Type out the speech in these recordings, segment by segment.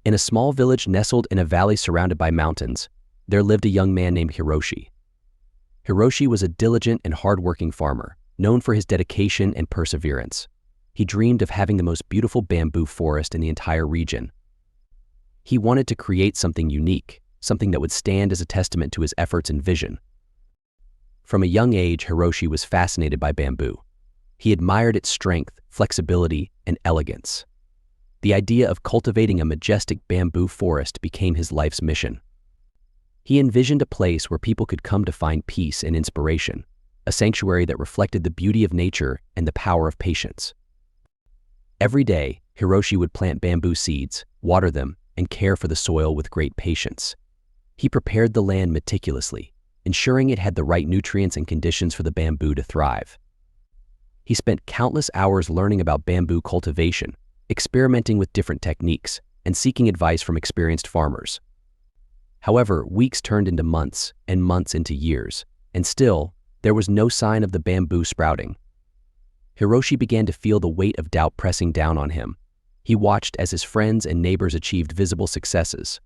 In a small village nestled in a valley surrounded by mountains, there lived a young man named Hiroshi. Hiroshi was a diligent and hard-working farmer, known for his dedication and perseverance. He dreamed of having the most beautiful bamboo forest in the entire region. He wanted to create something unique, something that would stand as a testament to his efforts and vision. From a young age, Hiroshi was fascinated by bamboo. He admired its strength, flexibility, and elegance. The idea of cultivating a majestic bamboo forest became his life's mission. He envisioned a place where people could come to find peace and inspiration, a sanctuary that reflected the beauty of nature and the power of patience. Every day, Hiroshi would plant bamboo seeds, water them, and care for the soil with great patience. He prepared the land meticulously, ensuring it had the right nutrients and conditions for the bamboo to thrive. He spent countless hours learning about bamboo cultivation, experimenting with different techniques, and seeking advice from experienced farmers. However, weeks turned into months and months into years, and still, there was no sign of the bamboo sprouting. Hiroshi began to feel the weight of doubt pressing down on him. He watched as his friends and neighbors achieved visible successes.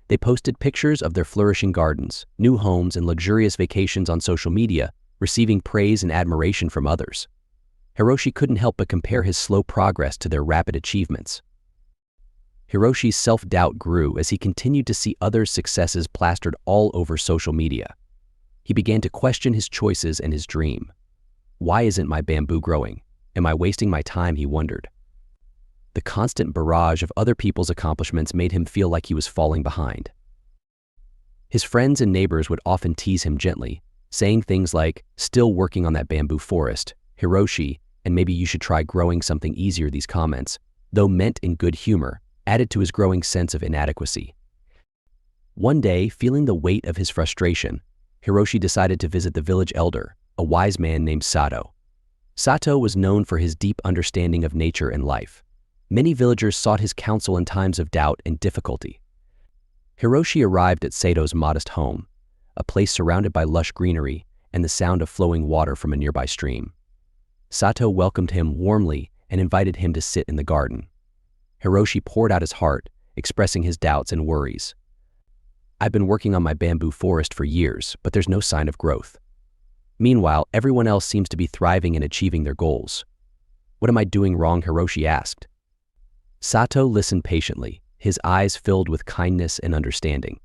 They posted pictures of their flourishing gardens, new homes, and luxurious vacations on social media, receiving praise and admiration from others. Hiroshi couldn't help but compare his slow progress to their rapid achievements. Hiroshi's self-doubt grew as he continued to see others' successes plastered all over social media. He began to question his choices and his dream. Why isn't my bamboo growing? Am I wasting my time? He wondered. The constant barrage of other people's accomplishments made him feel like he was falling behind. His friends and neighbors would often tease him gently, saying things like, "Still working on that bamboo forest, Hiroshi, and maybe you should try growing something easier." These comments, though meant in good humor, added to his growing sense of inadequacy. One day, feeling the weight of his frustration, Hiroshi decided to visit the village elder, a wise man named Sato. Sato was known for his deep understanding of nature and life. Many villagers sought his counsel in times of doubt and difficulty. Hiroshi arrived at Sato's modest home, a place surrounded by lush greenery and the sound of flowing water from a nearby stream. Sato welcomed him warmly and invited him to sit in the garden. Hiroshi poured out his heart, expressing his doubts and worries. "I've been working on my bamboo forest for years, but there's no sign of growth. Meanwhile, everyone else seems to be thriving and achieving their goals. What am I doing wrong?" Hiroshi asked. Sato listened patiently, his eyes filled with kindness and understanding.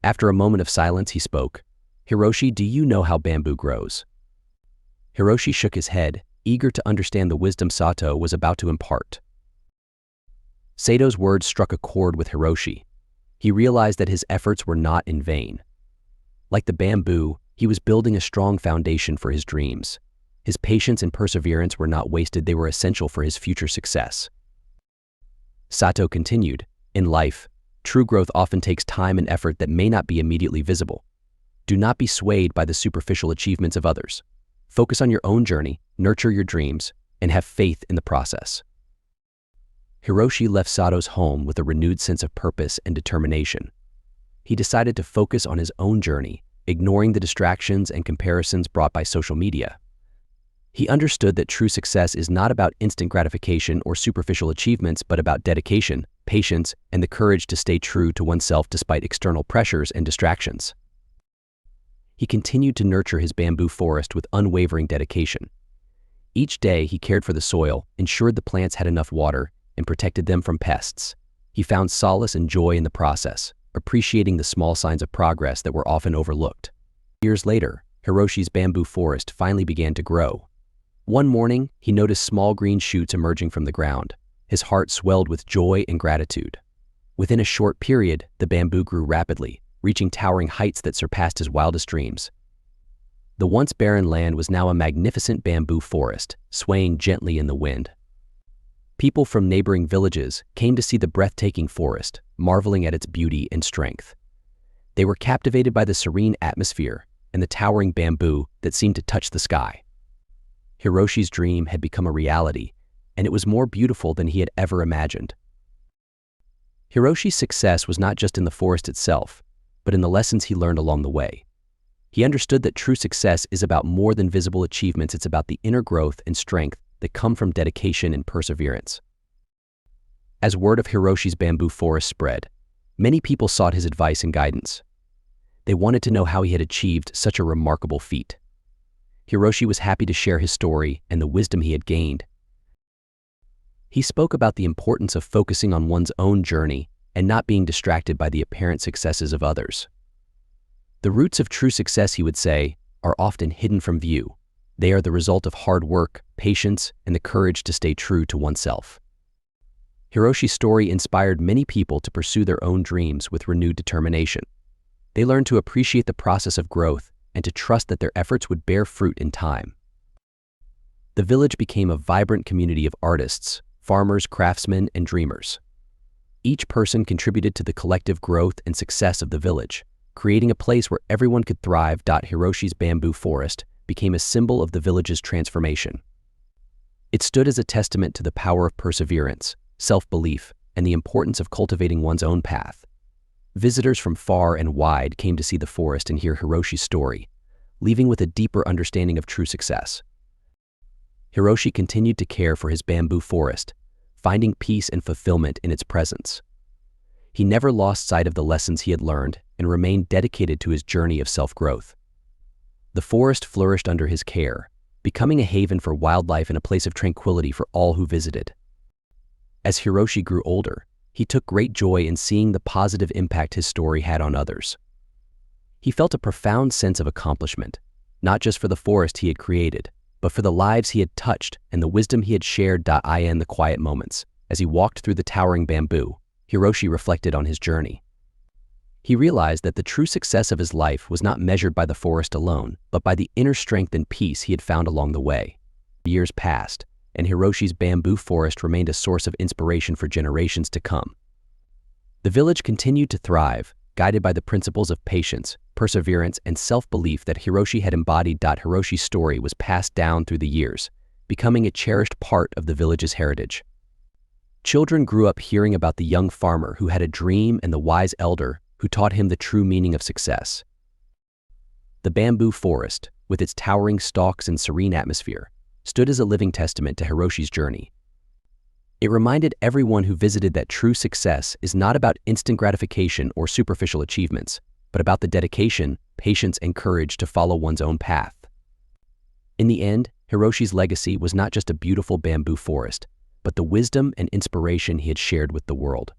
After a moment of silence, he spoke, "Hiroshi, do you know how bamboo grows?" Hiroshi shook his head, eager to understand the wisdom Sato was about to impart. Sato's words struck a chord with Hiroshi. He realized that his efforts were not in vain. Like the bamboo, he was building a strong foundation for his dreams. His patience and perseverance were not wasted, they were essential for his future success. Sato continued, "In life, true growth often takes time and effort that may not be immediately visible. Do not be swayed by the superficial achievements of others. Focus on your own journey, nurture your dreams, and have faith in the process." Hiroshi left Sato's home with a renewed sense of purpose and determination. He decided to focus on his own journey, ignoring the distractions and comparisons brought by social media. He understood that true success is not about instant gratification or superficial achievements, but about dedication, patience, and the courage to stay true to oneself despite external pressures and distractions. He continued to nurture his bamboo forest with unwavering dedication. Each day, he cared for the soil, ensured the plants had enough water, and protected them from pests. He found solace and joy in the process, appreciating the small signs of progress that were often overlooked. Years later, Hiroshi's bamboo forest finally began to grow. One morning, he noticed small green shoots emerging from the ground. His heart swelled with joy and gratitude. Within a short period, the bamboo grew rapidly, reaching towering heights that surpassed his wildest dreams. The once barren land was now a magnificent bamboo forest, swaying gently in the wind. People from neighboring villages came to see the breathtaking forest, marveling at its beauty and strength. They were captivated by the serene atmosphere and the towering bamboo that seemed to touch the sky. Hiroshi's dream had become a reality, and it was more beautiful than he had ever imagined. Hiroshi's success was not just in the forest itself, but in the lessons he learned along the way. He understood that true success is about more than visible achievements, it's about the inner growth and strength that come from dedication and perseverance. As word of Hiroshi's bamboo forest spread, many people sought his advice and guidance. They wanted to know how he had achieved such a remarkable feat. Hiroshi was happy to share his story and the wisdom he had gained. He spoke about the importance of focusing on one's own journey and not being distracted by the apparent successes of others. The roots of true success, he would say, are often hidden from view. They are the result of hard work, patience, and the courage to stay true to oneself. Hiroshi's story inspired many people to pursue their own dreams with renewed determination. They learned to appreciate the process of growth and to trust that their efforts would bear fruit in time. The village became a vibrant community of artists, farmers, craftsmen, and dreamers. Each person contributed to the collective growth and success of the village, creating a place where everyone could thrive. Hiroshi's bamboo forest became a symbol of the village's transformation. It stood as a testament to the power of perseverance, self-belief, and the importance of cultivating one's own path. Visitors from far and wide came to see the forest and hear Hiroshi's story, leaving with a deeper understanding of true success. Hiroshi continued to care for his bamboo forest, finding peace and fulfillment in its presence. He never lost sight of the lessons he had learned and remained dedicated to his journey of self-growth. The forest flourished under his care, becoming a haven for wildlife and a place of tranquility for all who visited. As Hiroshi grew older, he took great joy in seeing the positive impact his story had on others. He felt a profound sense of accomplishment, not just for the forest he had created, but for the lives he had touched and the wisdom he had shared. In the quiet moments, as he walked through the towering bamboo, Hiroshi reflected on his journey. He realized that the true success of his life was not measured by the forest alone, but by the inner strength and peace he had found along the way. Years passed, and Hiroshi's bamboo forest remained a source of inspiration for generations to come. The village continued to thrive, guided by the principles of patience, perseverance, and self-belief that Hiroshi had embodied. Hiroshi's story was passed down through the years, becoming a cherished part of the village's heritage. Children grew up hearing about the young farmer who had a dream and the wise elder who taught him the true meaning of success. The bamboo forest, with its towering stalks and serene atmosphere, stood as a living testament to Hiroshi's journey. It reminded everyone who visited that true success is not about instant gratification or superficial achievements, but about the dedication, patience, and courage to follow one's own path. In the end, Hiroshi's legacy was not just a beautiful bamboo forest, but the wisdom and inspiration he had shared with the world.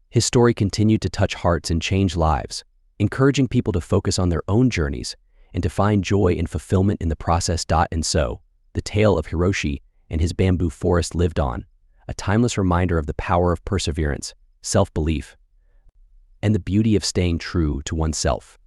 His story continued to touch hearts and change lives, encouraging people to focus on their own journeys and to find joy and fulfillment in the process. And so, the tale of Hiroshi and his bamboo forest lived on, a timeless reminder of the power of perseverance, self-belief, and the beauty of staying true to oneself.